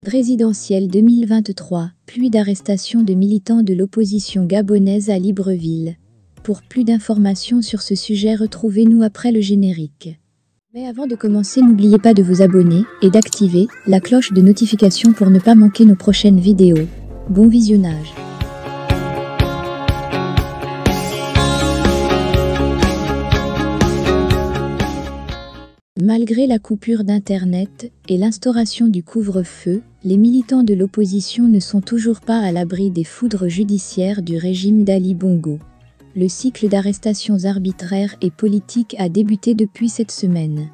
Présidentielle 2023, pluie d'arrestations de militants de l'opposition gabonaise à Libreville. Pour plus d'informations sur ce sujet, retrouvez-nous après le générique. Mais avant de commencer, n'oubliez pas de vous abonner et d'activer la cloche de notification pour ne pas manquer nos prochaines vidéos. Bon visionnage. Malgré la coupure d'Internet et l'instauration du couvre-feu, les militants de l'opposition ne sont toujours pas à l'abri des foudres judiciaires du régime d'Ali Bongo. Le cycle d'arrestations arbitraires et politiques a débuté depuis cette semaine.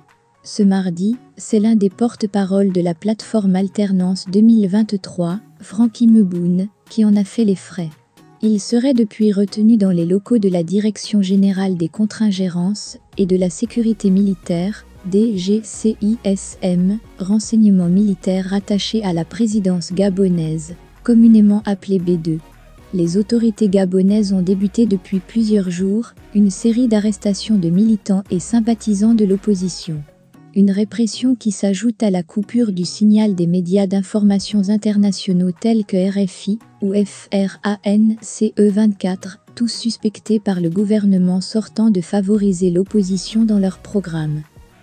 Ce mardi, c'est l'un des porte-paroles de la plateforme Alternance 2023, Francky Meboune, qui en a fait les frais. Il serait depuis retenu dans les locaux de la Direction générale des contre-ingérences et de la sécurité militaire, DGCISM, renseignement militaire rattaché à la présidence gabonaise, communément appelée B2. Les autorités gabonaises ont débuté depuis plusieurs jours une série d'arrestations de militants et sympathisants de l'opposition. Une répression qui s'ajoute à la coupure du signal des médias d'information internationaux tels que RFI ou France 24, tous suspectés par le gouvernement sortant de favoriser l'opposition dans leur programme.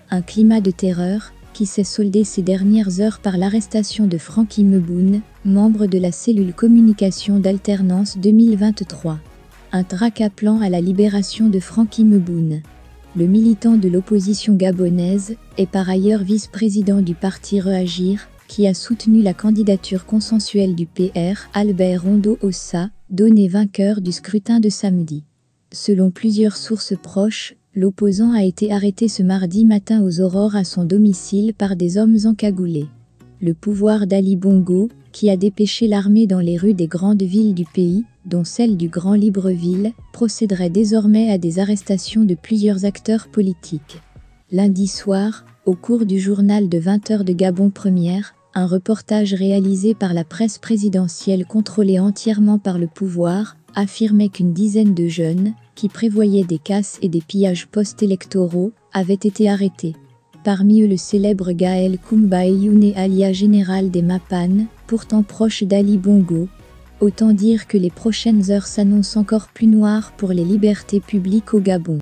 Un climat de terreur qui s'est soldé ces dernières heures par l'arrestation de Francky Meboune, membre de la cellule communication d'Alternance 2023. Un traque-appelant à la libération de Francky Meboune. Le militant de l'opposition gabonaise est par ailleurs vice-président du parti Reagir, qui a soutenu la candidature consensuelle du PR, Albert Rondo Ossa, donné vainqueur du scrutin de samedi. Selon plusieurs sources proches, l'opposant a été arrêté ce mardi matin aux aurores à son domicile par des hommes encagoulés. Le pouvoir d'Ali Bongo, qui a dépêché l'armée dans les rues des grandes villes du pays, dont celle du Grand Libreville, procéderait désormais à des arrestations de plusieurs acteurs politiques. Lundi soir, au cours du journal de 20h de Gabon Première, un reportage réalisé par la presse présidentielle contrôlée entièrement par le pouvoir, affirmait qu'une dizaine de jeunes, qui prévoyaient des casses et des pillages post-électoraux, avaient été arrêtés. Parmi eux le célèbre Gaël Koumba Eyoune alias Général des Mapan, pourtant proche d'Ali Bongo. Autant dire que les prochaines heures s'annoncent encore plus noires pour les libertés publiques au Gabon.